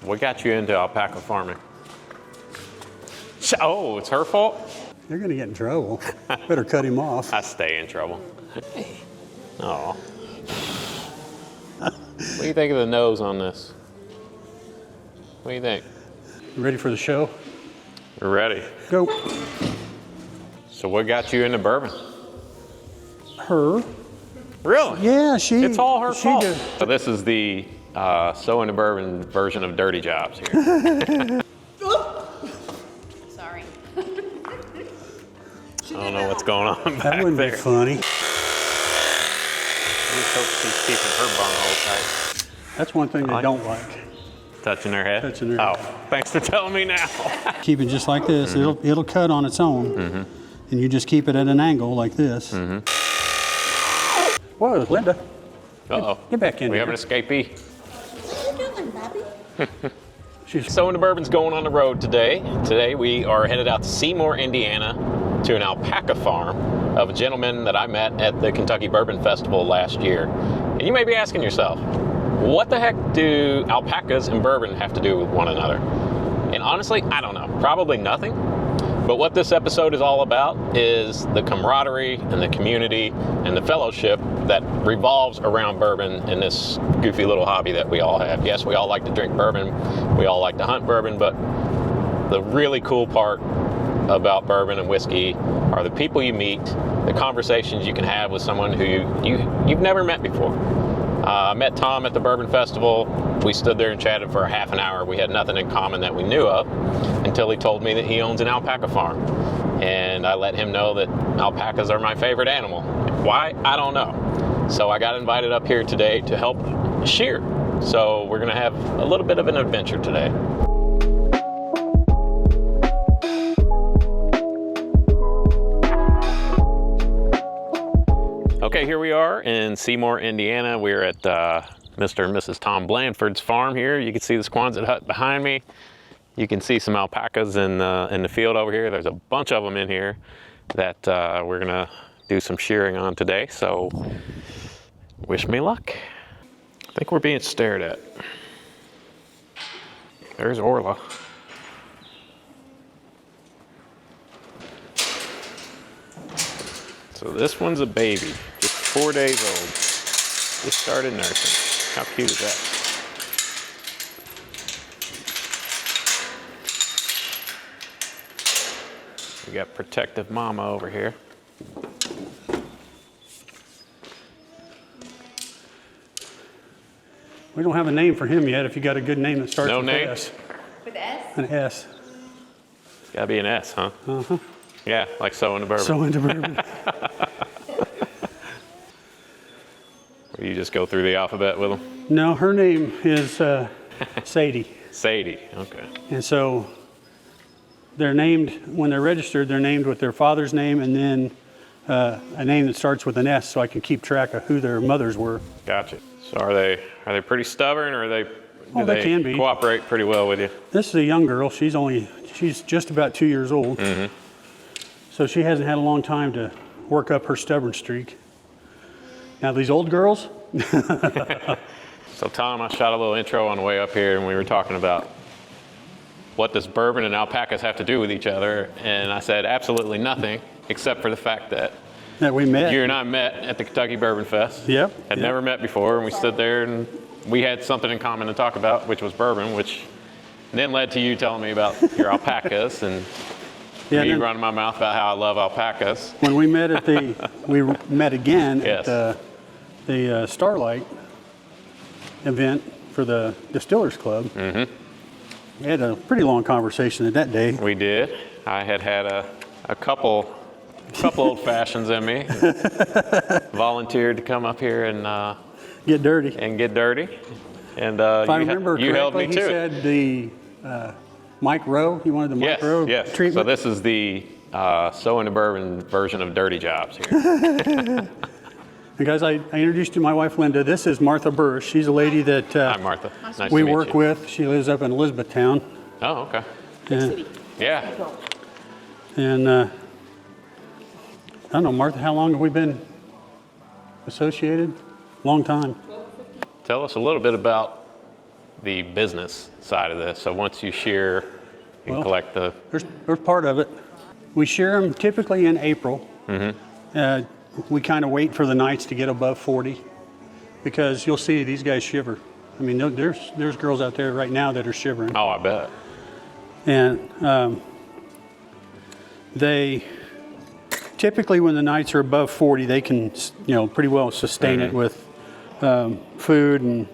What got you into alpaca farming? Oh, it's her fault? You're gonna get in trouble. Better cut him off. I stay in trouble. Oh. What do you think of the nose on this? What do you think? You ready for the show? We're ready. Go. So what got you into bourbon? Her. Really? Yeah, she. It's all her fault. Did. So this is the So Into Bourbon version of Dirty Jobs here. Sorry. I don't know what's going on back That wouldn't there. be funny. I just hope she's keeping her bunghole tight. That's one thing they don't like. Touching her head? Touching her Oh, head. thanks for telling me now. Keep it just like this. It'll cut on its own. And you just keep it at an angle like this. Whoa, Linda. Uh-oh. Get back in We here. have an escapee. What are you doing, Bobby? She's So Into Bourbon's going on the road today. Today we are headed out to Seymour, Indiana to an alpaca farm of a gentleman that I met at the Kentucky Bourbon Festival last year. And you may be asking yourself, what the heck do alpacas and bourbon have to do with one another? And honestly, I don't know. Probably nothing. But what this episode is all about is the camaraderie and the community and the fellowship that revolves around bourbon and this goofy little hobby that we all have. Yes, we all like to drink bourbon. We all like to hunt bourbon, but the really cool part about bourbon and whiskey are the people you meet, the conversations you can have with someone who you've never met before. I met Tom at the Bourbon Festival. We stood there and chatted for a half an hour. We had nothing in common that we knew of until he told me that he owns an alpaca farm. And I let him know that alpacas are my favorite animal. Why? I don't know. So I got invited up here today to help shear. So we're gonna have a little bit of an adventure today. Okay, here we are in Seymour, Indiana. We're at Mr. and Mrs. Tom Blanford's farm here. You can see the Squansit hut behind me. You can see some alpacas in the field over here. There's a bunch of them in here that we're gonna do some shearing on today. So wish me luck. I think we're being stared at. There's Orla. So this one's a baby, just 4 days old. Just started nursing. How cute is that? We got protective mama over here. We don't have a name for him yet. If you got a good name that starts No with name? S. With S? An S. Gotta be an S, huh? Uh-huh. Yeah, like So Into Bourbon. So Into Bourbon. You just go through the alphabet with them? No, her name is Sadie. Sadie, okay. And so they're named, when they're registered, they're named with their father's name and then a name that starts with an S so I can keep track of who their mothers were. Gotcha. So are they pretty stubborn, or do they can be. cooperate pretty well with you? This is a young girl. She's just about 2 years old. So she hasn't had a long time to work up her stubborn streak. Now these old girls. So Tom, I shot a little intro on the way up here, and we were talking about what does bourbon and alpacas have to do with each other, and I said absolutely nothing, except for the fact that That we met. you and I met at the Kentucky Bourbon Fest. Yep. Had never met before, and we stood there and we had something in common to talk about, which was bourbon, which then led to you telling me about your alpacas and Yeah, me then running my mouth about how I love alpacas. when we met at we met again Yes. at the Starlight event for the Distillers Club. We had a pretty long conversation that day. We did. I had a couple old fashions in me. Volunteered to come up here and Get dirty. get dirty. And If I remember you held correctly, me he to it. said the Mike Rowe. He wanted the Mike Rowe Yes. treatment. So this is the So Into Bourbon version of Dirty Jobs here. And guys, I introduced you to my wife, Linda. This is Martha Burris. She's a lady that Hi, Martha. Nice we to meet work you. with. She lives up in Elizabethtown. Oh, okay. And, Yeah. and I don't know, Martha, how long have we been associated? Long time. Tell us a little bit about the business side of this. So once you shear and Well, collect the... There's part of it. We shear them typically in April. We kind of wait for the nights to get above 40 because you'll see these guys shiver. I mean, there's girls out there right now that are shivering. Oh, I bet. And they typically, when the nights are above 40, they can, pretty well sustain it with food, and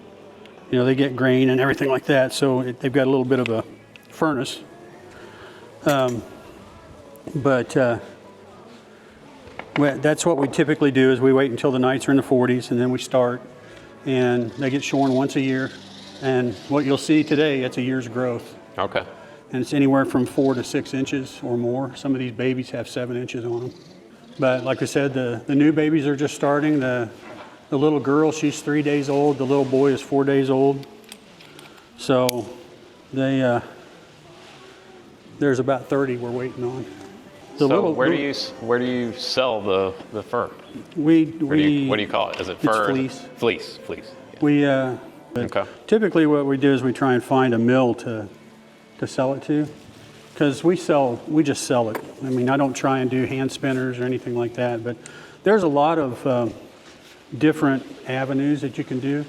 they get grain and everything like that. So they've got a little bit of a furnace. But that's what we typically do is we wait until the nights are in the 40s, and then we start. And they get shorn once a year. And what you'll see today, it's a year's growth. Okay. And it's anywhere from 4 to 6 inches or more. Some of these babies have 7 inches on them. But like I said, the new babies are just starting. The little girl, she's 3 days old. The little boy is 4 days old. So there's about 30 we're waiting on. Where do you sell the fur? What do you call it? Is it fur? It's fleece. Fleece. Yeah. Okay. Typically what we do is we try and find a mill to sell it to, because we just sell it. I mean, I don't try and do hand spinners or anything like that, but there's a lot of different avenues that you can do.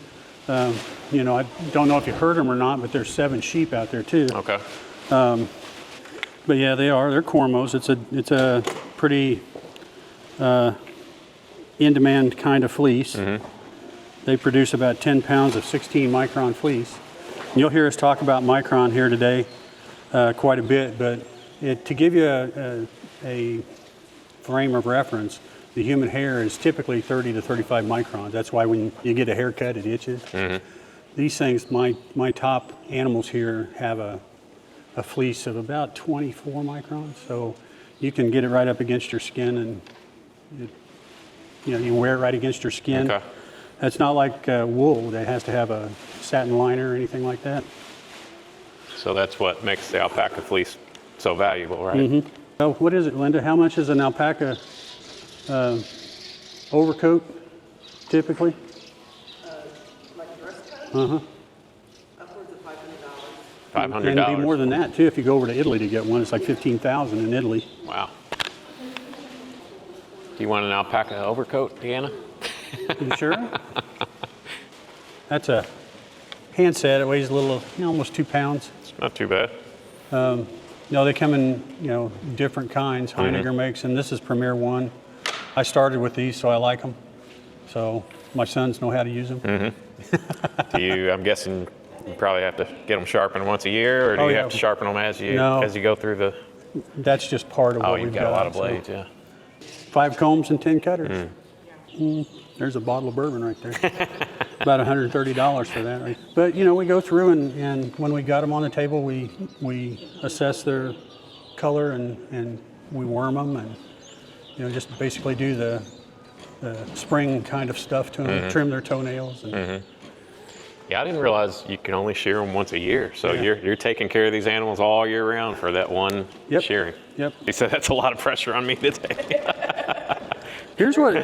I don't know if you heard them or not, but there's 7 sheep out there too. Okay. But yeah, they're Cormos. It's a pretty in-demand kind of fleece. They produce about 10 pounds of 16 micron fleece. And you'll hear us talk about micron here today quite a bit, but to give you a frame of reference, the human hair is typically 30 to 35 microns. That's why when you get a haircut, it itches. These things, my top animals here have a fleece of about 24 microns, so you can get it right up against your skin, and you wear it right against your skin. Okay. It's not like wool that has to have a satin liner or anything like that. So that's what makes the alpaca fleece so valuable, right? So what is it, Linda? How much is an alpaca overcoat typically? Like a dress coat? Upwards of $500. $500. And it'd be more than that too if you go over to Italy to get one. It's like $15,000 in Italy. Wow. Do you want an alpaca overcoat, Deanna? You sure? That's a handset. It weighs a little, almost 2 pounds. It's not too bad. No, they come in, different kinds. Heinegger makes them. This is Premier One. I started with these, so I like them. So my sons know how to use them. I'm guessing you probably have to get them sharpened once a year, or do you have to sharpen them as you go through the... That's just part of what we've you've got a lot of blades, yeah. 5 combs and 10 cutters. There's a bottle of bourbon right there. About $130 for that. Right? But we go through and when we got them on the table, we assess their color and we worm them and just basically do the spring kind of stuff to them, trim their toenails. And, Yeah, I didn't realize you can only shear them once a year. So you're taking care of these animals all year round for that one shearing. Yep. You said that's a lot of pressure on me today. Here's what.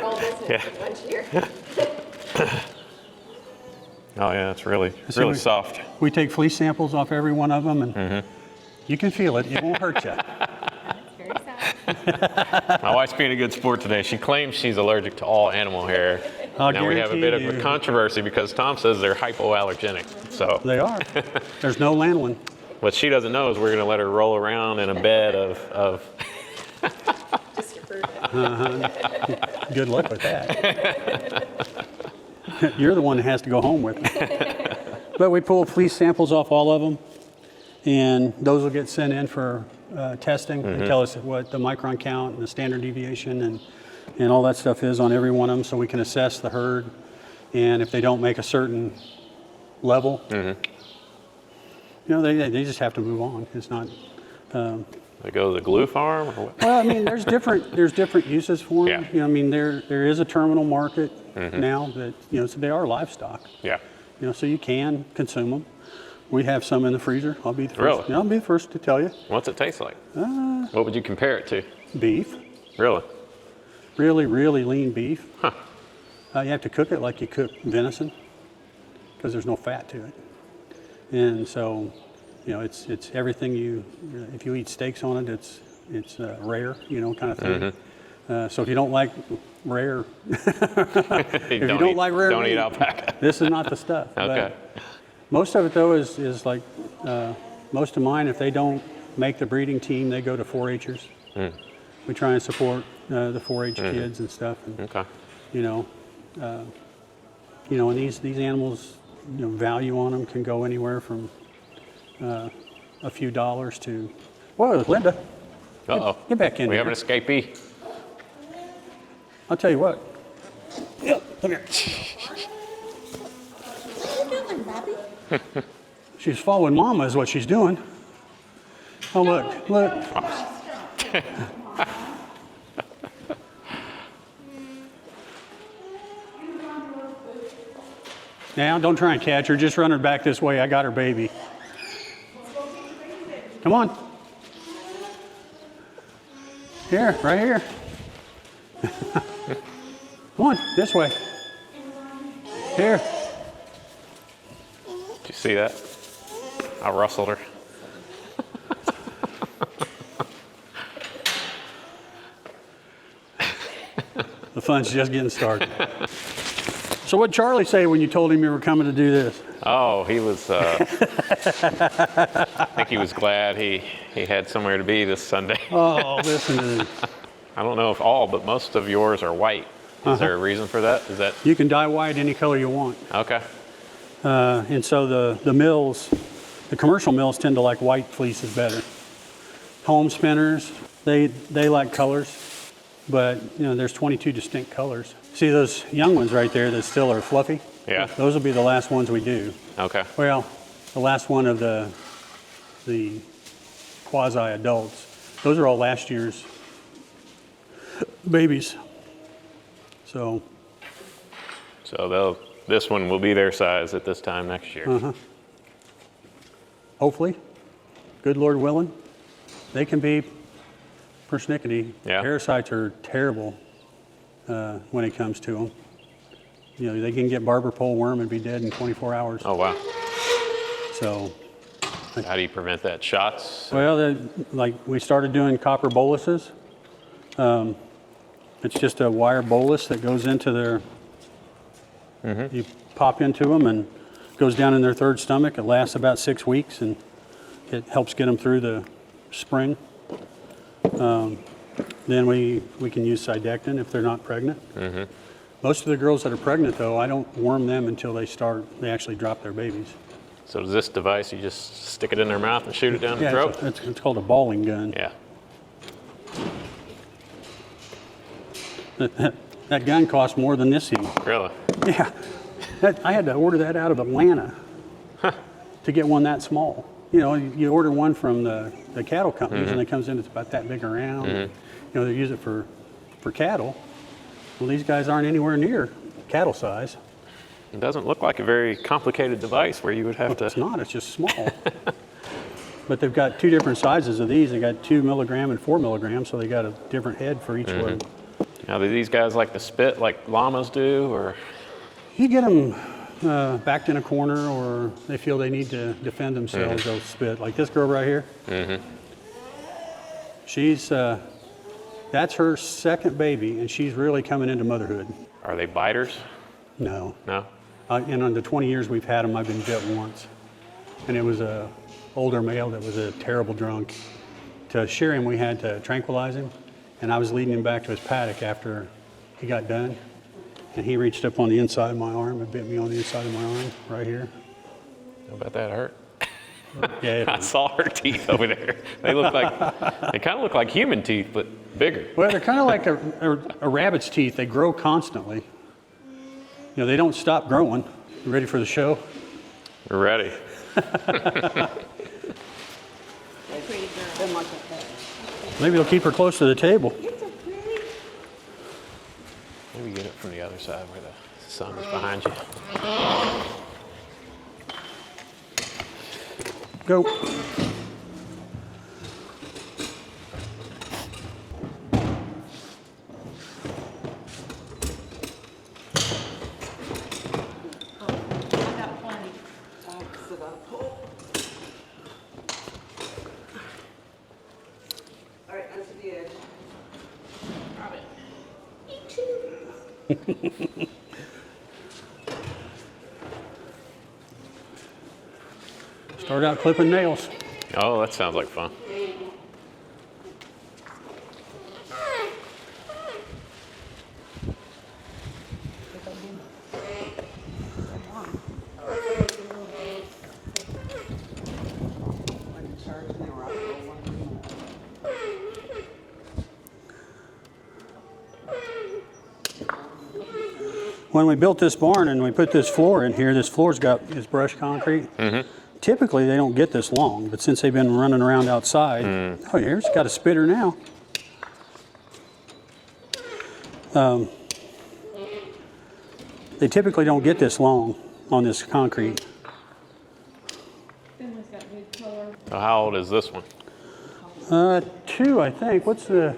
Oh yeah, it's really soft. We take fleece samples off every one of them, and you can feel it. It won't hurt you. Very sad. My wife's being a good sport today. She claims she's allergic to all animal hair. Now we have a bit of a controversy because Tom says they're hypoallergenic. So They are. There's no lanolin. what she doesn't know is we're going to let her roll around in a bed of Good luck with that. You're the one that has to go home with it. But we pull fleece samples off all of them, and those will get sent in for testing. They tell us what the micron count and the standard deviation and all that stuff is on every one of them, so we can assess the herd. And if they don't make a certain level, they just have to move on. It's not. They go to the glue farm or what? Well, I mean, there's different uses for them. Yeah. I mean, there is a terminal market now that so they are livestock. Yeah. So you can consume them. We have some in the freezer. I'll be the first. Really? Yeah, I'll be the first to tell you. What's it taste like? What would you compare it to? Beef, Really? really, really lean beef. Huh. You have to cook it like you cook venison because there's no fat to it. And so, you know, it's everything if you eat steaks on it, it's rare, you know, kind of thing. So if you don't like rare, if you don't like rare don't meat, eat alpaca. this is not the stuff. Okay. But most of it though is like most of mine. If they don't make the breeding team, they go to 4-H'ers. We try and support the 4-H kids and stuff. And, Okay. you know, and these animals, you know, value on them can go anywhere from a few dollars to. Whoa, Linda! Uh-oh. Get back in We here. have an escapee. I'll tell you what. Yep, come here. What are you doing, Bobby? She's following Mama, is what she's doing. Oh, look. Now, don't try and catch her. Just run her back this way. I got her baby. Come on. Here, right here. Come on, this way. Here. Did you see that? I rustled her. The fun's just getting started. So what'd Charlie say when you told him you were coming to do this? Oh, he was, I think he was glad he had somewhere to be this Sunday. Oh, listen to this. I don't know if all, but most of yours are white. Is there a reason for that? Is that, You can dye white any color you want. okay. And so the mills, the commercial mills tend to like white fleeces better. Home spinners, they like colors, but you know, there's 22 distinct colors. See those young ones right there that still are fluffy? Yeah. Those will be the last ones we do. Okay. Well, the last one of the quasi-adults. Those are all last year's babies. So This one will be their size at this time next year. hopefully, good Lord willing, they can be persnickety. Yeah. Parasites are terrible when it comes to them. You know, they can get barber pole worm and be dead in 24 hours. Oh, wow. So, How do you prevent that? Shots? well, like we started doing copper boluses. It's just a wire bolus that goes into their, you pop into them and goes down in their third stomach. It lasts about 6 weeks and it helps get them through the spring. Then we can use Cydectin if they're not pregnant. Most of the girls that are pregnant though, I don't worm them until they actually drop their babies. So does this device, you just stick it in their mouth and shoot it down the Yeah, throat? it's called a balling gun. Yeah. That gun costs more than this thing. Really? Yeah, I had to order that out of Atlanta to get one that small. You know, you order one from the cattle companies and it comes in, it's about that big around. You know, they use it for cattle. Well, these guys aren't anywhere near cattle size. It doesn't look like a very complicated device where you would have It's to. not, it's just small. But they've got two different sizes of these. They got 2 milligram and 4 milligrams, so they got a different head for each one. Now, do these guys like to spit like llamas do, or? You get them backed in a corner or they feel they need to defend themselves, they'll spit. Like this girl right here. She's, that's her second baby and she's really coming into motherhood. Are they biters? No. No? And on the 20 years we've had them, I've been bit once. And it was a older male that was a terrible drunk. To shear him, we had to tranquilize him. And I was leading him back to his paddock after he got done. And he reached up on the inside of my arm and bit me on the inside of my arm, right here. How about that hurt? Yeah, I saw her teeth over there. They kind of look like human teeth, but bigger. well, they're kind of like a rabbit's teeth. They grow constantly. You know, they don't stop growing. You ready for the show? We're ready. Maybe they'll keep her close to the table. Maybe get it from the other side where the sun is behind you. Go. Sit up. Start out clipping nails. Oh, that sounds like fun. When we built this barn and we put this floor in here, this floor's got is brushed concrete. Typically they don't get this long, but since they've been running around outside, oh, here's got a spitter now. They typically don't get this long on this concrete. So how old is this one? 2, I think. What's the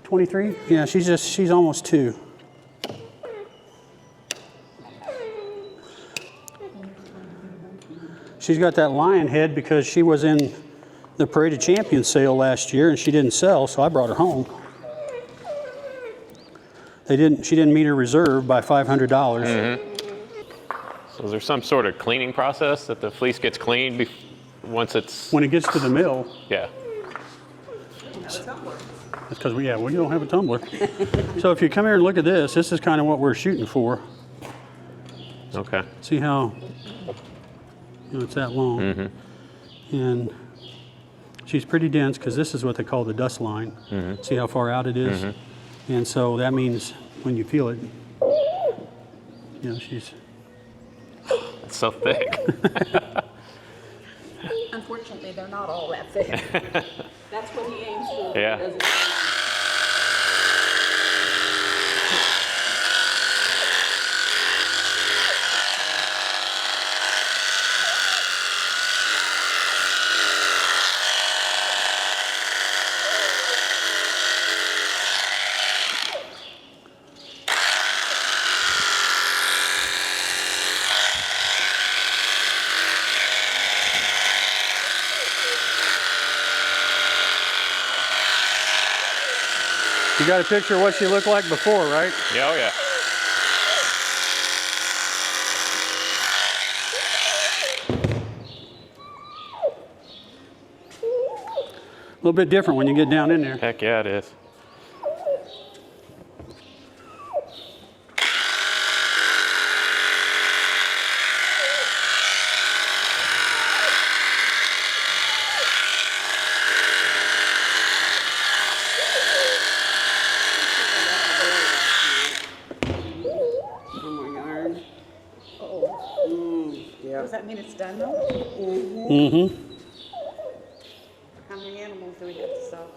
23? Yeah, she's almost 2. She's got that lion head because she was in the Parade of Champions sale last year and she didn't sell, so I brought her home. She didn't meet her reserve by $500. So is there some sort of cleaning process that the fleece gets cleaned once it's... When it gets to the mill, Yeah. it's because we don't have a tumbler. So if you come here and look at this is kind of what we're shooting for. Okay. See how it's that long. And she's pretty dense because this is what they call the dust line. See how far out it is? And so that means when you feel it, she's... It's so thick. Unfortunately, they're not all that thick. That's what he aims for. Yeah. doesn't he? You got a picture of what she looked like before, right? Yeah, oh yeah. A little bit different when you get down in there. Heck yeah, it is. Does that mean it's done though? How many animals do we have to sell?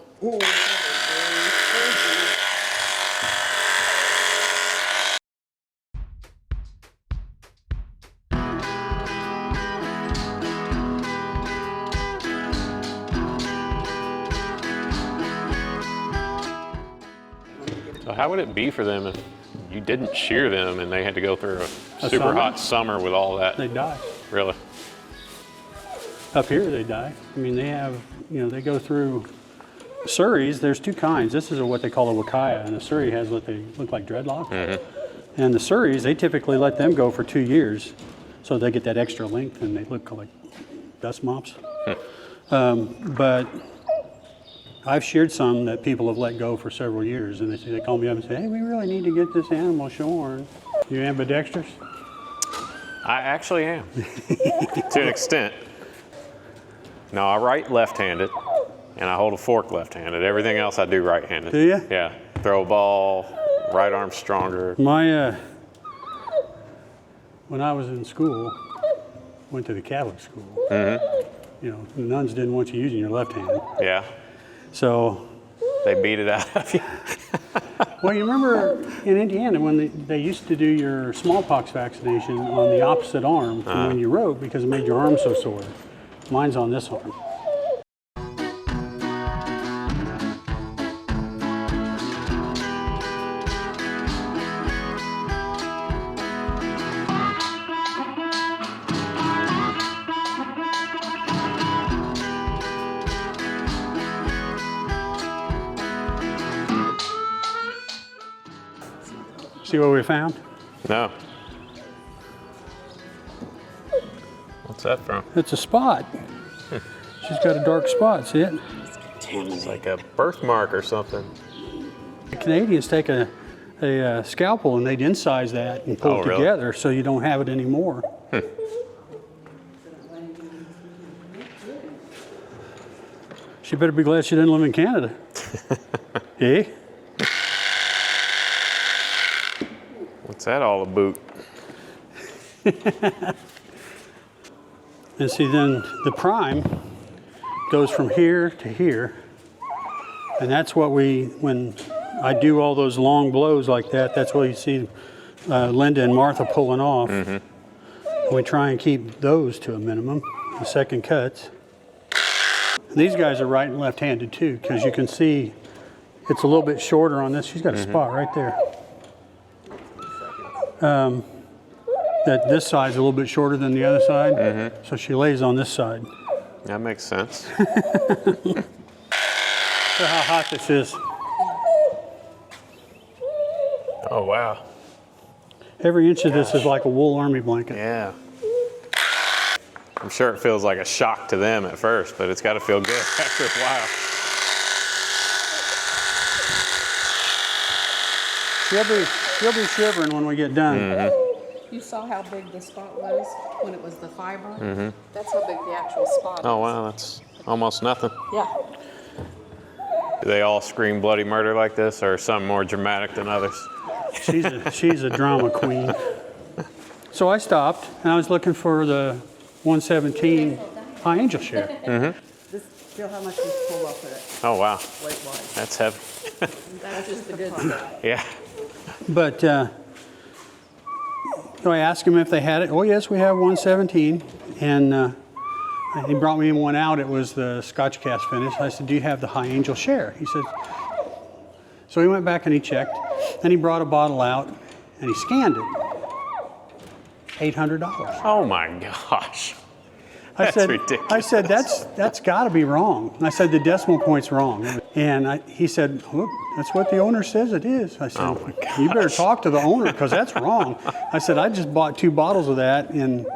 So how would it be for them if you didn't shear them and they had to go through a super summer? hot summer with all that? They die. Really? Up here they die. I mean, they have, they go through Surreys. There's 2 kinds. This is what they call a Wakaya, and the Surrey has what they look like dreadlocks. And the Surreys, they typically let them go for 2 years, so they get that extra length and they look like dust mops. But I've sheared some that people have let go for several years, and they call me up and say, "Hey, we really need to get this animal shorn." You ambidextrous? I actually am, to an extent. No, I write left-handed, and I hold a fork left-handed. Everything else I do right-handed. Do you? Yeah. Throw a ball, right arm stronger. My, when I was in school, went to the Catholic school. The nuns didn't want you using your left hand. Yeah. So They beat it out of you. well, you remember in Indiana when they used to do your smallpox vaccination on the opposite arm from when you rode because it made your arm so sore. Mine's on this arm. See what we found? No. What's that from? It's a spot. She's got a dark spot, see it? It's like a birthmark or something. The Canadians take a scalpel and they'd incise that and pull it really? together so you don't have it anymore. She better be glad she didn't live in Canada. Eh? What's that all about? And see, then the prime goes from here to here. And that's what when I do all those long blows like that, that's what you see Linda and Martha pulling off. And we try and keep those to a minimum, the second cuts. And these guys are right and left-handed too, because you can see it's a little bit shorter on this. She's got a spot right there. That this side's a little bit shorter than the other side, so she lays on this side. That makes sense. Look how hot this is. Oh, wow. Every inch of this is like a wool army blanket. Yeah. I'm sure it feels like a shock to them at first, but it's got to feel good after a while. She'll be shivering when we get done. You saw how big the spot was when it was the fiber? That's how big the actual spot is. Oh, wow, that's almost nothing. Yeah. Do they all scream bloody murder like this, or some more dramatic than others? She's a drama queen. So I stopped and I was looking for the 117 High Angel share. This, feel how much we pull off of it, Oh, wow. weight-wise. That's heavy. That's just the good stuff. Yeah. But so I asked him if they had it. Oh yes, we have 117, and he brought me one out. It was the Scotch cast finish. I said, "Do you have the High Angel share?" He said. So he went back and he checked, and he brought a bottle out, and he scanned it. $800. Oh my gosh. I That's said, ridiculous. I said, that's got to be wrong. I said, the decimal point's wrong. And he said, look, that's what the owner says it is. I said, Oh my you better gosh. talk to the owner because that's wrong. I said, I just bought 2 bottles of that in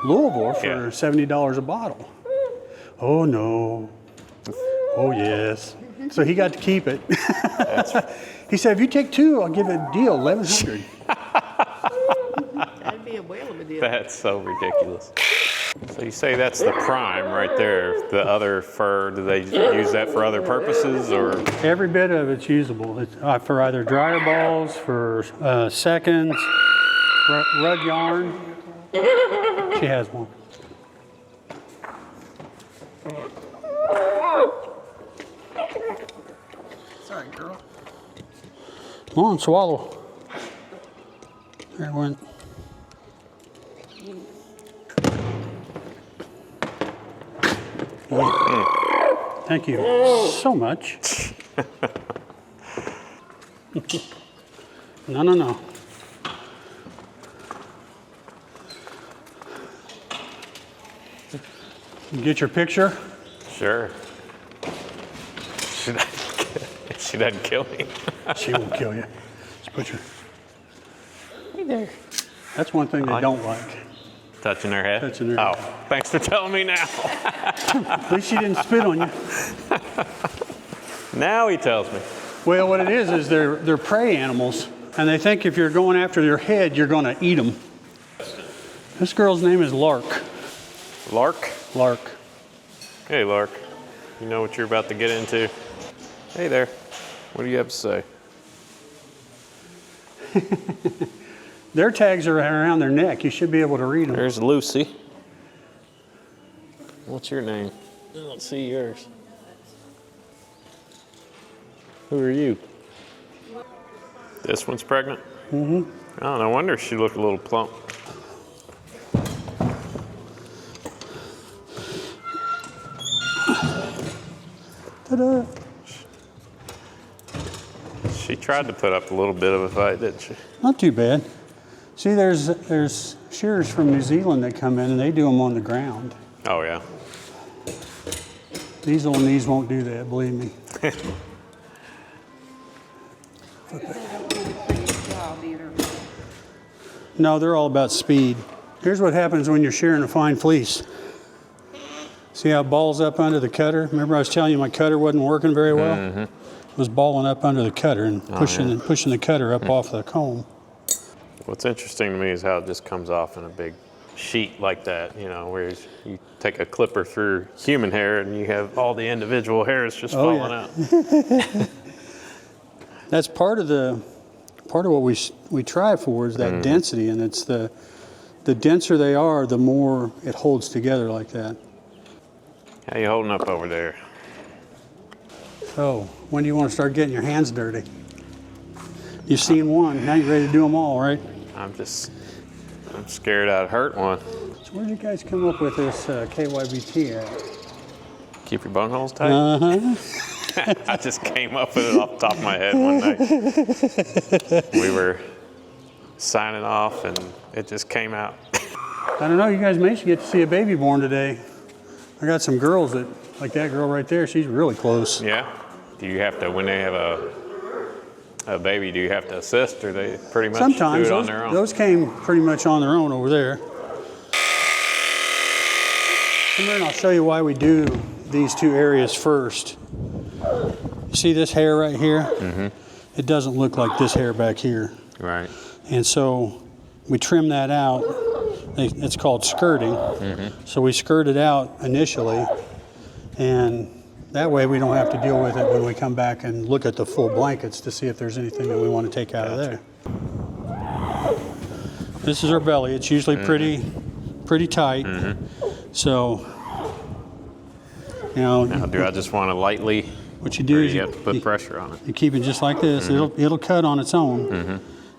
Louisville for Yeah. $70 a bottle. Oh, no. Oh, yes. So he got to keep it. He said, if you take 2, I'll give it a deal, $1,100. That'd be a whale of a deal. That's so ridiculous. So you say that's the prime right there. The other fur, do they use that for other purposes, or? Every bit of it's usable. It's for either dryer balls, for seconds, rug yarn. She has one. Sorry, girl. Come on, swallow. There it went. Thank you so much. No. You get your picture? Sure. She doesn't kill me. She won't kill you. Just put your. Hey there. That's one thing they don't like. Touching her head? Touching her Oh, head. thanks for telling me now. At least she didn't spit on you. Now he tells me. Well, what it is they're prey animals, and they think if you're going after their head, you're going to eat them. This girl's name is Lark. Lark? Lark. Hey, Lark. You know what you're about to get into? Hey there. What do you have to say? Their tags are around their neck. You should be able to read them. There's Lucy. What's your name? I don't see yours. Who are you? This one's pregnant? Mm-hmm. Oh, no wonder she looked a little plump. Ta-da. She tried to put up a little bit of a fight, didn't she? Not too bad. See, there's shearers from New Zealand that come in and they do them on the ground. Oh, yeah. These old knees won't do that, believe me. They don't do the prettiest job either. No, they're all about speed. Here's what happens when you're shearing a fine fleece. See how it balls up under the cutter? Remember I was telling you my cutter wasn't working very well? Mm-hmm. It was balling up under the cutter and pushing the cutter up off the comb. What's interesting to me is how it just comes off in a big sheet like that, you know, where you take a clipper through human hair and you have all the individual hairs just falling out. That's part of what we try for is that density, and it's the denser they are, the more it holds together like that. How you holding up over there? So, when do you want to start getting your hands dirty? You've seen one, now you're ready to do them all, right? I'm scared I'd hurt one. So where did you guys come up with this KYBT at? Keep your bungholes tight? Uh-huh. I just came up with it off the top of my head one night. We were signing off and it just came out. I don't know, you guys may get to see a baby born today. I got some girls that, like that girl right there, she's really close. Yeah? Do you have to, when they have a baby, do you have to assist, or they pretty much Sometimes do it on their own? those came pretty much on their own over there. Come here and I'll show you why we do these two areas first. You see this hair right here? Mm-hmm. It doesn't look like this hair back here. Right. And so we trim that out. It's called skirting. Mm-hmm. So we skirt it out initially, and that way we don't have to deal with it when we come back and look at the full blankets to see if there's anything that we want to take out of there. This is our belly. It's usually pretty tight. Mm-hmm. So, you know. Now, do I just want to lightly, what you do is you have to put pressure on it? You keep it just like this. Mm-hmm. It'll cut on its own,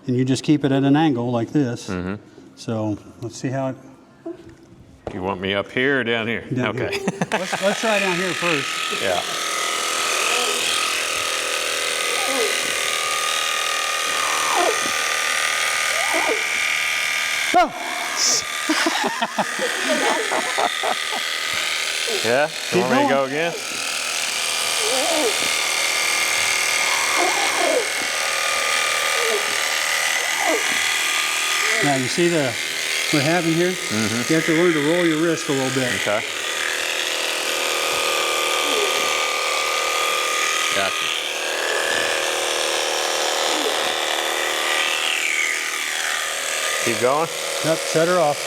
and you just keep it at an angle like this. Mm-hmm. So let's see how it. You want me up here or down here? Down okay. Here. let's try down here first. Yeah. Oh. Yeah? You want me to go again? Now you see what happened here? You have to learn to roll your wrist a little bit. Okay. Gotcha. Keep going? Yep, shut her off.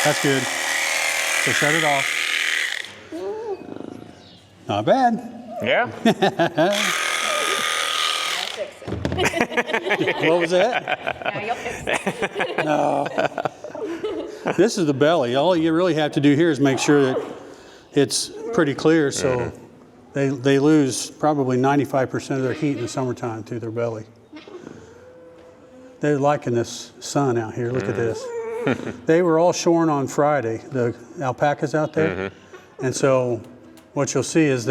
That's good. So shut it off. Not bad. Yeah? What was that? Now you'll fix it. No. This is the belly. All you really have to do here is make sure that it's pretty clear, so they lose probably 95% of their heat in the summertime through their belly. They're liking this sun out here. Look at this. They were all shorn on Friday, the alpacas out there. And so what you'll see is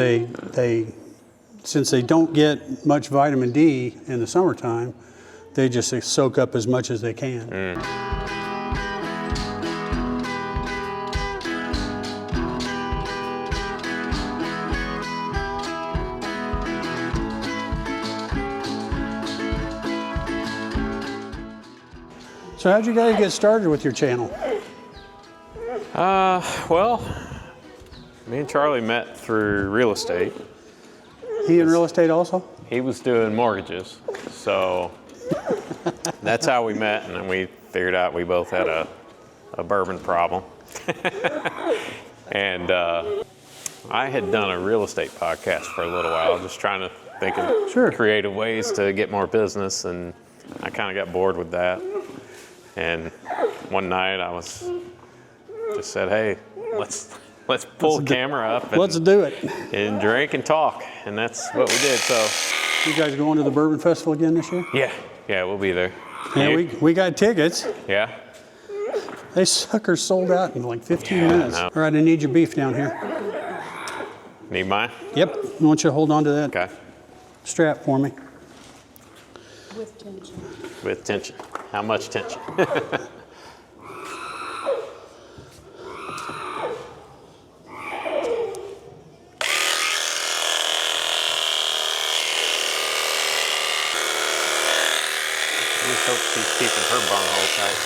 since they don't get much vitamin D in the summertime, they just soak up as much as they can. So how'd you guys get started with your channel? Well, me and Charlie met through real estate. He in real estate also? He was doing mortgages, so that's how we met, and then we figured out we both had a bourbon problem. And I had done a real estate podcast for a little while, just trying to think of creative ways to get more business, and I kind of got bored with that. And one night I just said, hey, let's pull the camera up and let's do it. And drink and talk, and that's what we did. So you guys going to the Bourbon Festival again this year? Yeah, we'll be there. Yeah, we got tickets. Yeah. They suckers sold out in like 15 minutes. No. All right, I need your beef down here. Need mine? Yep. I want you to hold on to that Okay. strap for me. With tension. With tension. How much tension? tight.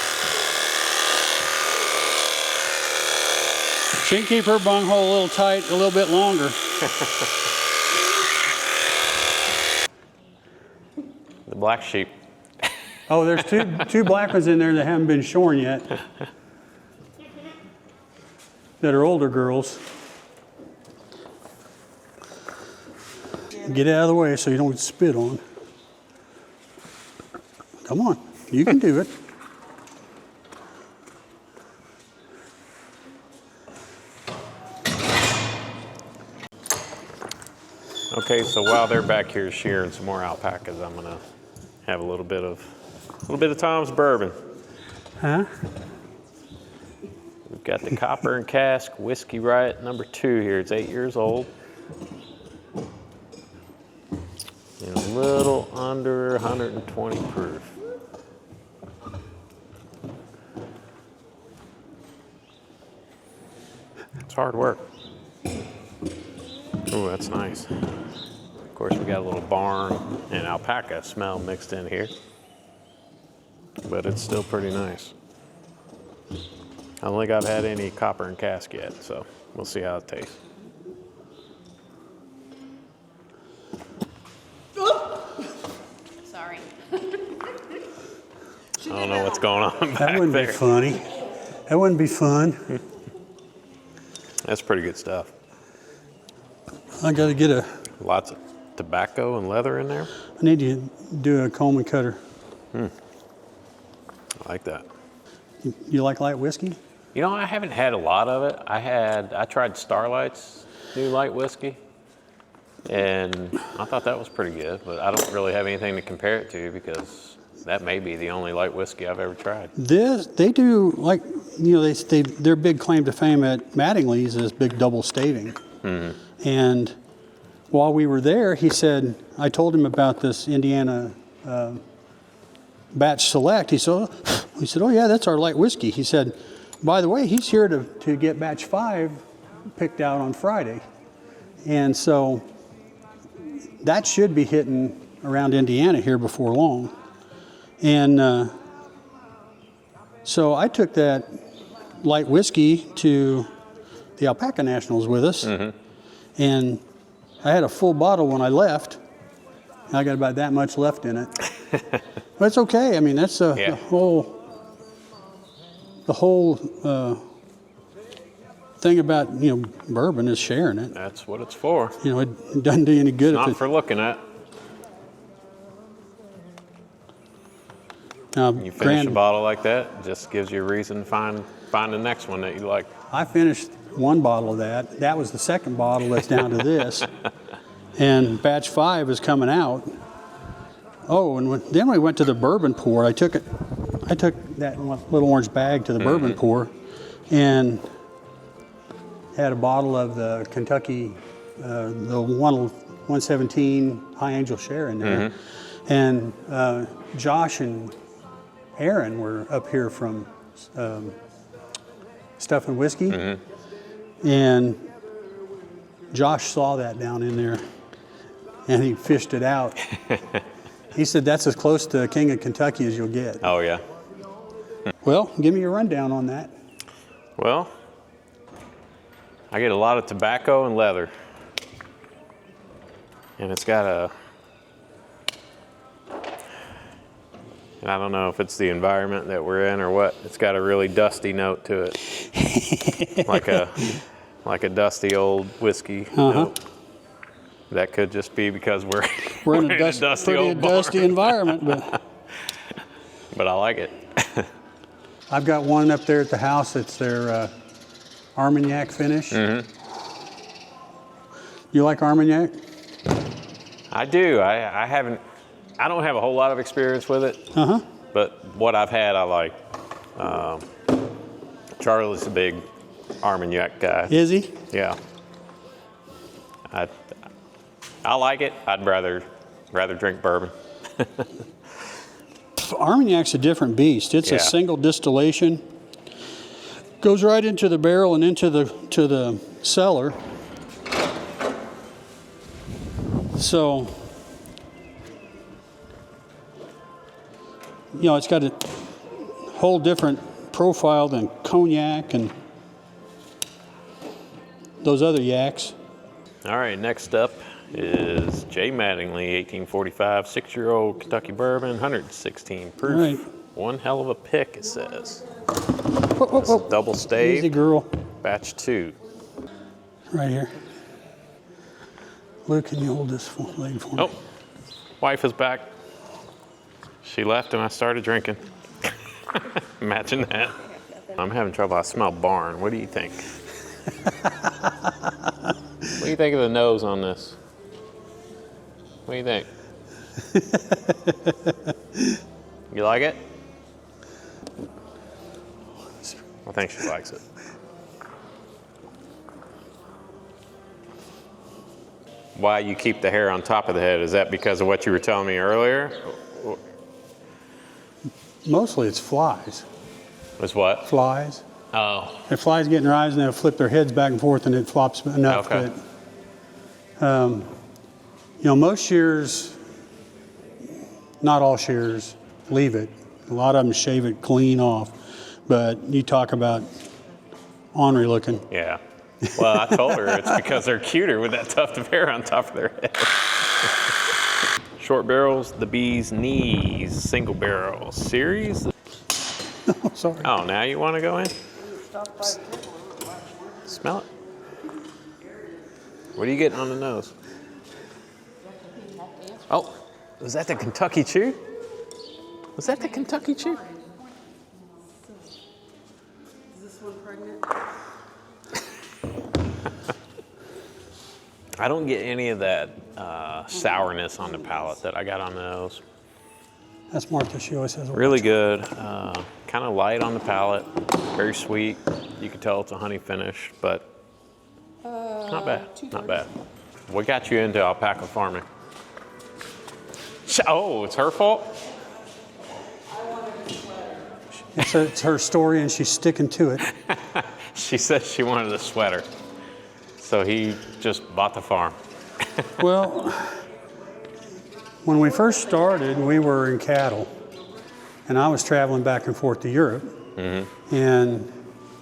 She can keep her bunghole a little tight a little bit longer. The black sheep. Oh, there's two black ones in there that haven't been shorn yet. That are older girls. Get out of the way so you don't get spit on. Come on, you can do it. Okay, so while they're back here shearing some more alpacas, I'm gonna have a little bit of Tom's bourbon. Huh? We've got the Copper and Cask Whiskey Riot #2 here. It's 8 years old. And a little under 120 proof. It's hard work. Ooh, that's nice. Of course, we got a little barn and alpaca smell mixed in here. But it's still pretty nice. I don't think I've had any Copper and Cask yet, so we'll see how it tastes. Sorry. I don't know what's going on back That wouldn't there. be funny. That wouldn't be fun. That's pretty good stuff. I got to get a. Lots of tobacco and leather in there. I need to do a comb and cutter. I like that. You like light whiskey? You know, I haven't had a lot of it. I tried Starlight's new light whiskey, and I thought that was pretty good, but I don't really have anything to compare it to because that may be the only light whiskey I've ever tried. They do like, you know, their big claim to fame at Mattingly's is big double staving. And while we were there, he said, I told him about this Indiana batch select. He said, oh yeah, that's our light whiskey. He said, by the way, he's here to get batch 5 picked out on Friday. And so that should be hitting around Indiana here before long. And so I took that light whiskey to the Alpaca Nationals with us. And I had a full bottle when I left. I got about that much left in it. But it's okay. I mean, that's the whole thing about, you know, bourbon is sharing it. That's what it's for. You know, it doesn't do any good. Not for looking at. You finish a bottle like that, it just gives you a reason to find the next one that you like. I finished one bottle of that. That was the second bottle that's down to this. And batch 5 is coming out. Oh, and then we went to the bourbon pour. I took that little orange bag to the bourbon pour and had a bottle of the Kentucky, the 117 High Angel Share in there. And Josh and Aaron were up here from Stuff and Whiskey. And Josh saw that down in there and he fished it out. He said that's as close to King of Kentucky as you'll get. Oh, yeah. Well, give me your rundown on that. Well, I get a lot of tobacco and leather. And it's got and I don't know if it's the environment that we're in or what, it's got a really dusty note to it. like a dusty old whiskey note. That could just be because we're in a dusty environment, but I like it. I've got one up there at the house. It's their Armagnac finish. You like Armagnac? I do. I don't have a whole lot of experience with it. But what I've had, I like. Charlie's a big Armagnac guy. Is he? Yeah. I like it. I'd rather drink bourbon. Armagnac's a different beast. It's a single distillation. Goes right into the barrel and into the cellar. So, you know, it's got a whole different profile than cognac and those other yaks. All right, next up is J. Mattingly, 1845, 6-year-old Kentucky Bourbon, 116 proof. All right. One hell of a pick, it says. Whoa, whoa, whoa. Double stave. Easy, girl. Batch 2. Right here. Luke, can you hold this leg for me? Oh, wife is back. She left and I started drinking. Imagine that. I'm having trouble. I smell barn. What do you think? What do you think of the nose on this? What do you think? You like it? I think she likes it. Why you keep the hair on top of the head? Is that because of what you were telling me earlier? Mostly it's flies. Was what? Flies. Oh. If flies get in their eyes and they'll flip their heads back and forth and it flops enough Okay. that, you know, most shears, not all shears, leave it. A lot of them shave it clean off. But you talk about ornery looking. Yeah. Well, I told her it's because they're cuter with that tuft of hair on top of their head. Short barrels, the bee's knees, single barrel series. Oh, sorry. Oh, now you want to go in? Smell it. What are you getting on the nose? Oh, was that the Kentucky Chew? Was that the Kentucky Chew? Is this one pregnant? I don't get any of that sourness on the palate that I got on the nose. That's Martha. She always says. Really good. Kind of light on the palate. Very sweet. You can tell it's a honey finish, but not bad. Not bad. What got you into alpaca farming? Oh, it's her fault? It's her story, and she's sticking to it. She said she wanted a sweater. So he just bought the farm. Well, when we first started, we were in cattle, and I was traveling back and forth to Europe. Mm-hmm. And,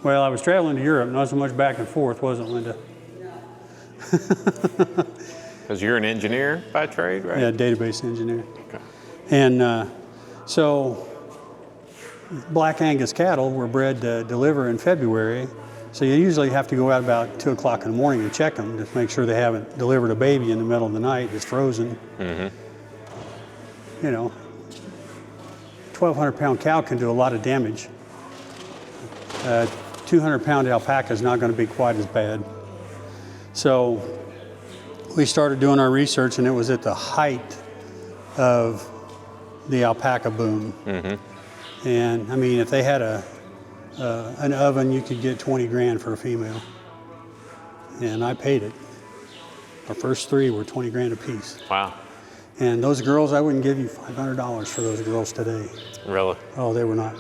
well, I was traveling to Europe, not so much back and forth, wasn't Linda? Because you're an engineer by trade, right? Yeah, database engineer. Okay. And so Black Angus cattle were bred to deliver in February. So you usually have to go out about 2 o'clock in the morning and check them to make sure they haven't delivered a baby in the middle of the night. It's frozen. Mm-hmm. You know, 1,200-pound cow can do a lot of damage. 200-pound alpaca is not going to be quite as bad. So we started doing our research, and it was at the height of the alpaca boom. Mm-hmm. And I mean, if they had an oven, you could get 20 grand for a female. And I paid it. Our first 3 were 20 grand a piece. Wow. And those girls, I wouldn't give you $500 for those girls today. Really? Oh, they were not.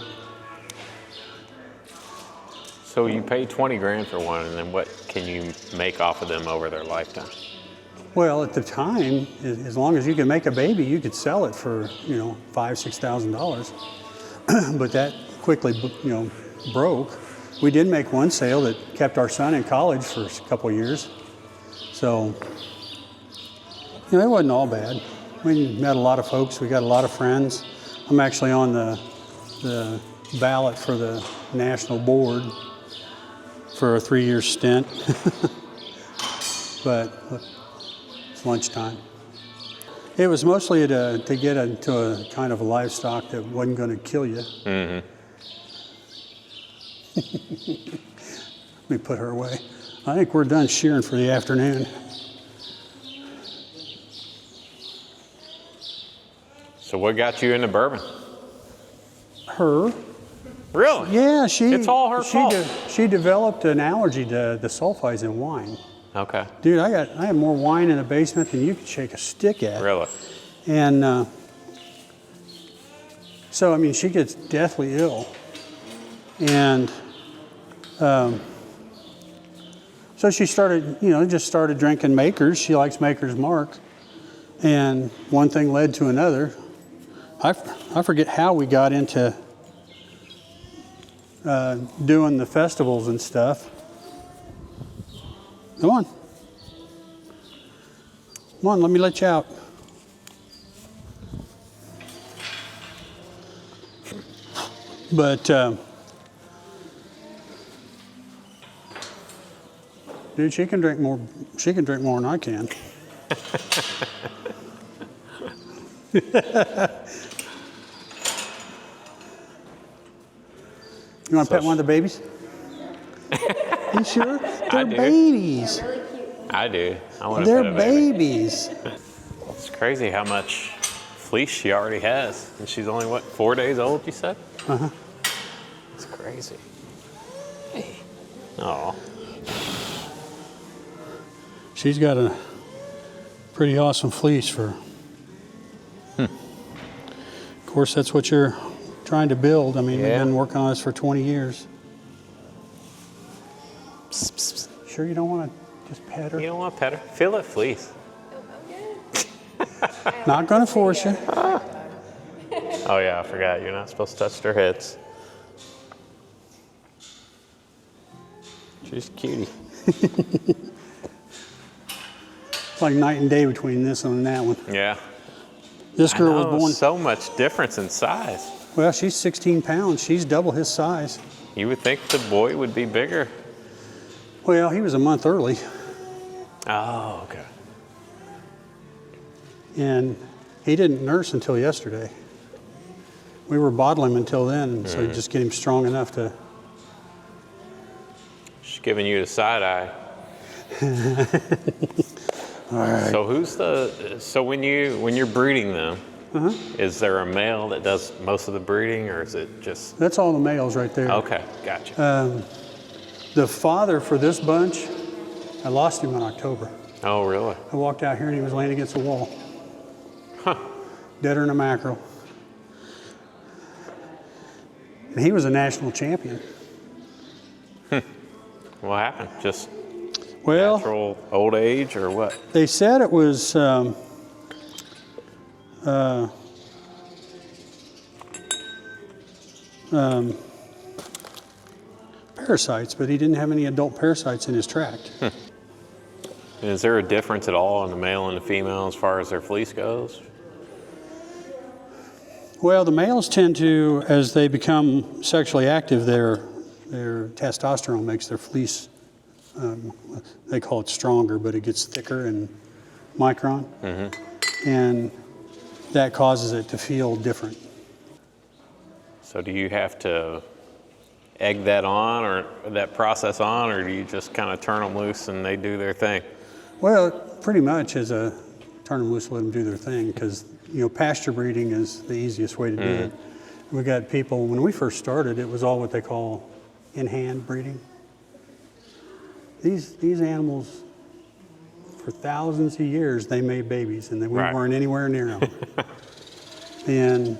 So you pay 20 grand for one, and then what can you make off of them over their lifetime? Well, at the time, as long as you could make a baby, you could sell it for, you know, $5,000, $6,000. But that quickly, you know, broke. We did make one sale that kept our son in college for a couple of years. So, you know, it wasn't all bad. We met a lot of folks. We got a lot of friends. I'm actually on the ballot for the national board for a 3-year stint. But look, it's lunchtime. It was mostly to get into a kind of a livestock that wasn't going to kill you. Mm-hmm. Let me put her away. I think we're done shearing for the afternoon. So what got you into bourbon? Her? Really? Yeah, It's all her fault. She developed an allergy to the sulfides in wine. Okay. Dude, I have more wine in the basement than you could shake a stick at. Really? And so, I mean, she gets deathly ill. And so she started, you know, just started drinking Makers. She likes Maker's Mark. And one thing led to another. I forget how we got into doing the festivals and stuff. Come on. Come on, let me let you out. But, dude, she can drink more than I can. You want to pet one of the babies? You sure? They're babies. I do. I want to They're pet a baby. babies. It's crazy how much fleece she already has. And she's only, what, 4 days old, you said? Uh-huh. It's crazy. Hey. Oh. She's got a pretty awesome fleece for. Of course, that's what you're trying to build. I mean, Yeah. you've been working on this for 20 years. Psst, psst. Sure you don't want to just pet her? You don't want to pet her? Feel that fleece. Not going to force you. Oh, yeah, I forgot. You're not supposed to touch their heads. She's a cutie. It's like night and day between this one and that one. Yeah. This girl was I know, born. so much difference in size. Well, she's 16 pounds. She's double his size. You would think the boy would be bigger. Well, he was a month early, Oh, okay. and he didn't nurse until yesterday. We were bottling him until then, so you just get him strong enough to. She's giving you the side eye. All right. So when you're breeding them, is there a male that does most of the breeding, or is it just? That's all the males right there. Okay, gotcha. The father for this bunch, I lost him in October. Oh, really? I walked out here and he was laying against the wall. Huh. Deader than a mackerel. And he was a national champion. What happened? Just Well, natural old age, or what? they said it was parasites, but he didn't have any adult parasites in his tract. Is there a difference at all in the male and the female as far as their fleece goes? Well, the males tend to, as they become sexually active, their testosterone makes their fleece, they call it stronger, but it gets thicker in micron. And that causes it to feel different. So do you have to egg that on, or that process on, or do you just kind of turn them loose and they do their thing? Well, pretty much as a turn them loose, let them do their thing, because pasture breeding is the easiest way to do it. We got people, when we first started, it was all what they call in-hand breeding. These animals, for thousands of years, they made babies, and we weren't anywhere near them. And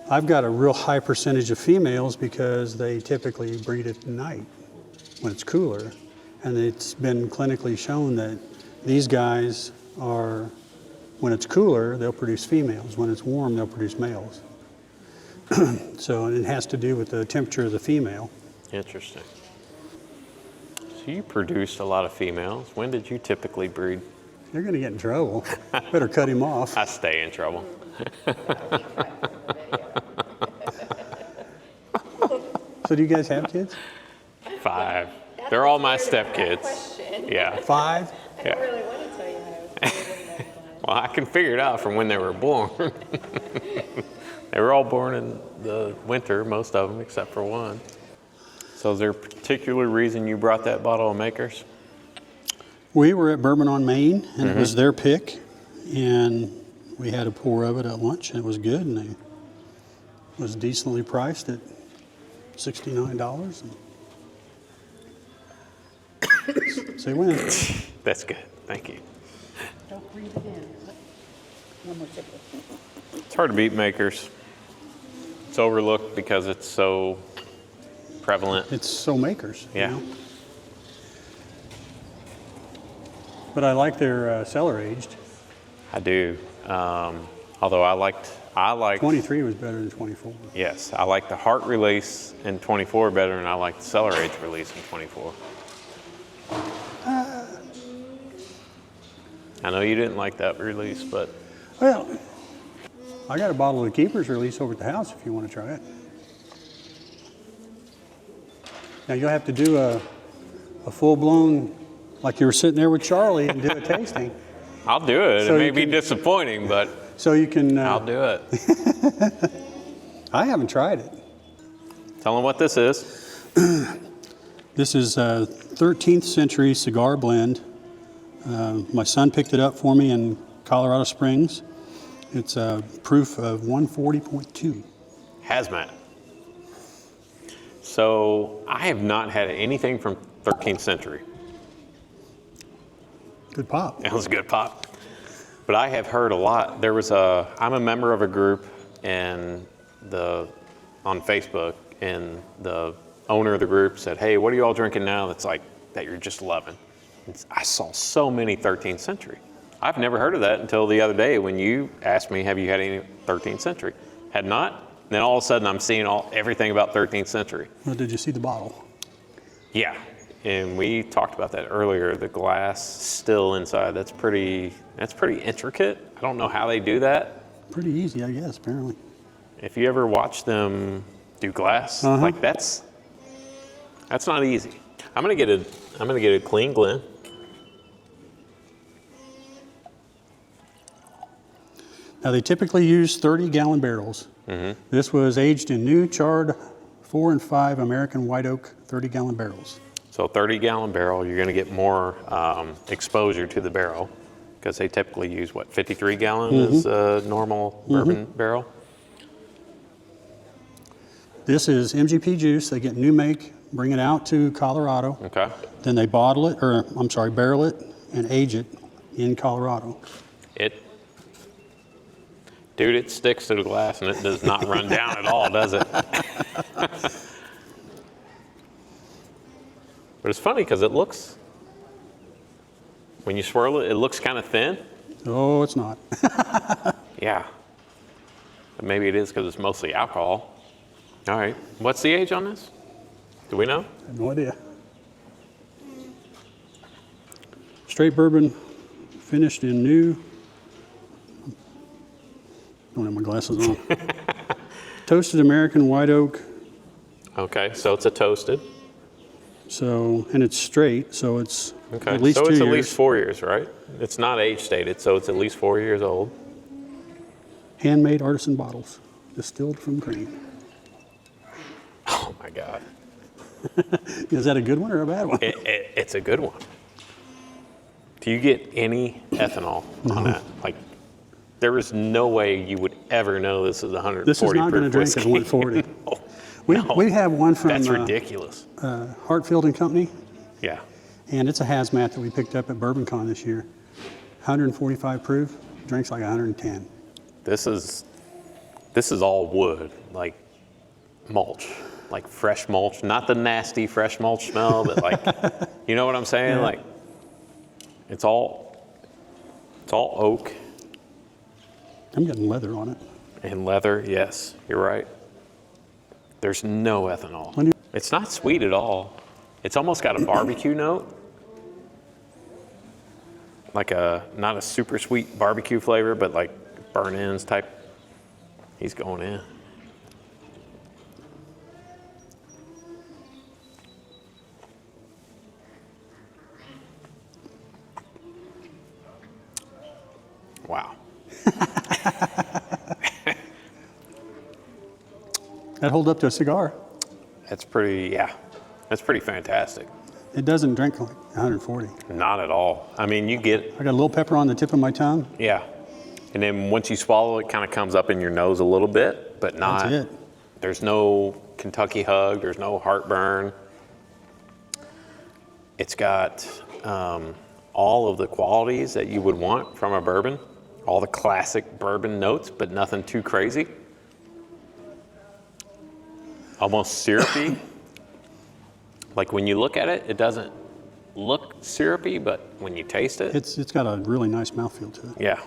I've got a real high percentage of females because they typically breed at night when it's cooler. And it's been clinically shown that these guys are, when it's cooler, they'll produce females. When it's warm, they'll produce males. So it has to do with the temperature of the female. Interesting. So you produced a lot of females. When did you typically breed? You're going to get in trouble. Better cut him off. I stay in trouble. So do you guys have kids? 5. They're all my stepkids. Yeah. 5? Yeah. I really want to tell you how I was feeling that time. Well, I can figure it out from when they were born. They were all born in the winter, most of them, except for one. So is there a particular reason you brought that bottle of Makers? We were at Bourbon on Main, and it was their pick, and we had a pour of it at lunch, and it was good, and it was decently priced at $69. Say when. That's good. Thank you. Don't breathe it in. One more sip. It's hard to beat Makers. It's overlooked because it's so prevalent. It's so Makers. Yeah. But I like their cellar aged. I do. Although I liked 23 was better than 24. yes, I like the heart release in 24 better than I like the cellar age release in 24. I know you didn't like that release, but Well, I got a bottle of the Keeper's release over at the house if you want to try it. Now you'll have to do a full-blown, like you were sitting there with Charlie, and do a tasting. I'll do it. So It may you be can- disappointing, but So you can. I'll do it. I haven't tried it. Tell them what this is. This is a 13th century cigar blend. My son picked it up for me in Colorado Springs. It's a proof of 140.2. Hazmat. So I have not had anything from 13th century. Good pop. That was a good pop. But I have heard a lot. I'm a member of a group on Facebook, and the owner of the group said, hey, what are you all drinking now that's like, that you're just loving? I saw so many 13th century. I've never heard of that until the other day when you asked me, have you had any 13th century? Had not. Then all of a sudden I'm seeing everything about 13th century. Well, did you see the bottle? Yeah. And we talked about that earlier, the glass still inside. That's pretty intricate. I don't know how they do that. Pretty easy, I guess, apparently. If you ever watch them do glass, like that's not easy. I'm gonna get a clean Glen. Now they typically use 30-gallon barrels. This was aged in new charred 4 and 5 American white oak 30-gallon barrels. So 30-gallon barrel, you're gonna get more exposure to the barrel because they typically use 53-gallon is a normal bourbon barrel. This is MGP juice. They get new make, bring it out to Colorado. Okay. Then they barrel it, and age it in Colorado. Dude, it sticks to the glass and it does not run down at all, does it? But it's funny because when you swirl it, it looks kind of thin. Oh, it's not. Yeah. But maybe it is because it's mostly alcohol. All right. What's the age on this? Do we know? I have no idea. Straight bourbon, finished in new. Don't have my glasses on. Toasted American white oak. Okay, so it's a toasted. So, and it's straight, so it's Okay, at least so 2 it's years. at least 4 years, right? It's not age stated, so it's at least 4 years old. Handmade artisan bottles, distilled from grain. Oh my God. Is that a good one or a bad one? It's a good one. Do you get any ethanol on that? Like, there is no way you would ever know this is 140 This is not going to proof drink at whiskey. 140. We have one from That's ridiculous. Hartfield and Company, Yeah. and it's a hazmat that we picked up at BourbonCon this year. 145 proof, drinks like 110. This is all wood, like mulch, like fresh mulch. Not the nasty fresh mulch smell, but like, you know what I'm saying? Yeah. Like, it's all oak I'm getting leather on it. and leather. Yes, you're right. There's no ethanol. When you- It's not sweet at all. It's almost got a barbecue note. Like not a super sweet barbecue flavor, but like burn ends type. He's going in. Wow. That hold up to a cigar. That's pretty fantastic. It doesn't drink like 140. Not at all. I mean, you get, I got a little pepper on the tip of my tongue. yeah. And then once you swallow it, kind of comes up in your nose a little bit, but not. That's it. There's no Kentucky hug. There's no heartburn. It's got all of the qualities that you would want from a bourbon, all the classic bourbon notes, but nothing too crazy. Almost syrupy. Like when you look at it, it doesn't look syrupy, but when you taste it, It's got a really nice mouthfeel to it. yeah,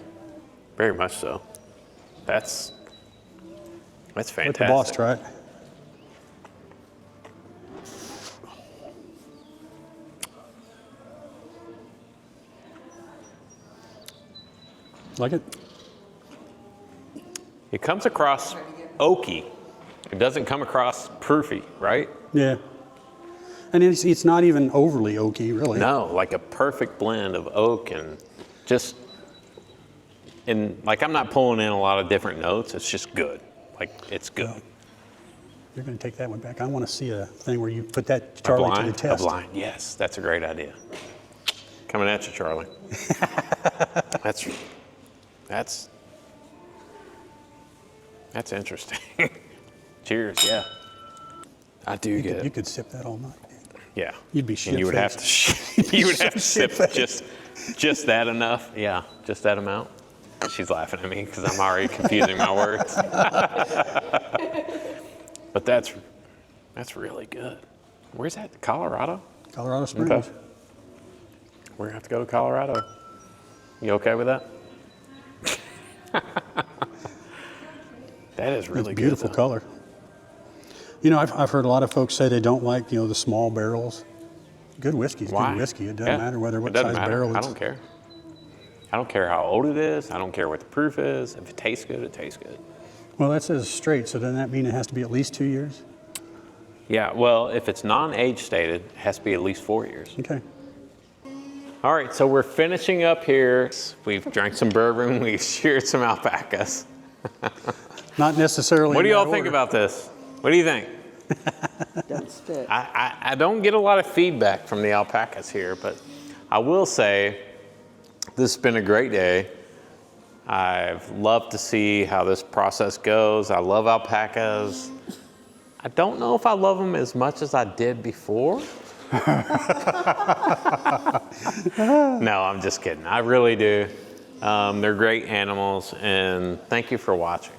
very much so. That's fantastic. Let the boss try it. Like it? It comes across oaky. It doesn't come across proofy, right? Yeah. And it's not even overly oaky, really. No, like a perfect blend of oak and just, and like I'm not pulling in a lot of different notes. It's just good. Like it's good. Well, you're going to take that one back. I want to see a thing where you put that Charlie to the test. A blind, yes, that's a great idea. Coming at you, Charlie. That's interesting. Cheers, yeah. I do You could sip that all night. Yeah. You'd be And you would have shit-faced. to you would have to sip just that enough. Yeah, just that amount. She's laughing at me because I'm already confusing my words. But that's really good. Where's that? Colorado? Colorado Springs. Okay. We're gonna have to go to Colorado. You okay with that? That is really It's beautiful good. color. You know, I've heard a lot of folks say they don't like, the small barrels. Good whiskey's Why? good whiskey. It doesn't matter what size barrel I it's. don't care. I don't care how old it is. I don't care what the proof is. If it tastes good, it tastes good. Well, that says straight, so doesn't that mean it has to be at least 2 years? Yeah, well, if it's non-age stated, it has to be at least 4 years. Okay. All right, so we're finishing up here. We've drank some bourbon. We've sheared some alpacas. Not necessarily. What do in y'all that think order. about this? What do you think? Don't spit. I don't get a lot of feedback from the alpacas here, but I will say this has been a great day. I've loved to see how this process goes. I love alpacas. I don't know if I love them as much as I did before. No, I'm just kidding. I really do. They're great animals, and thank you for watching.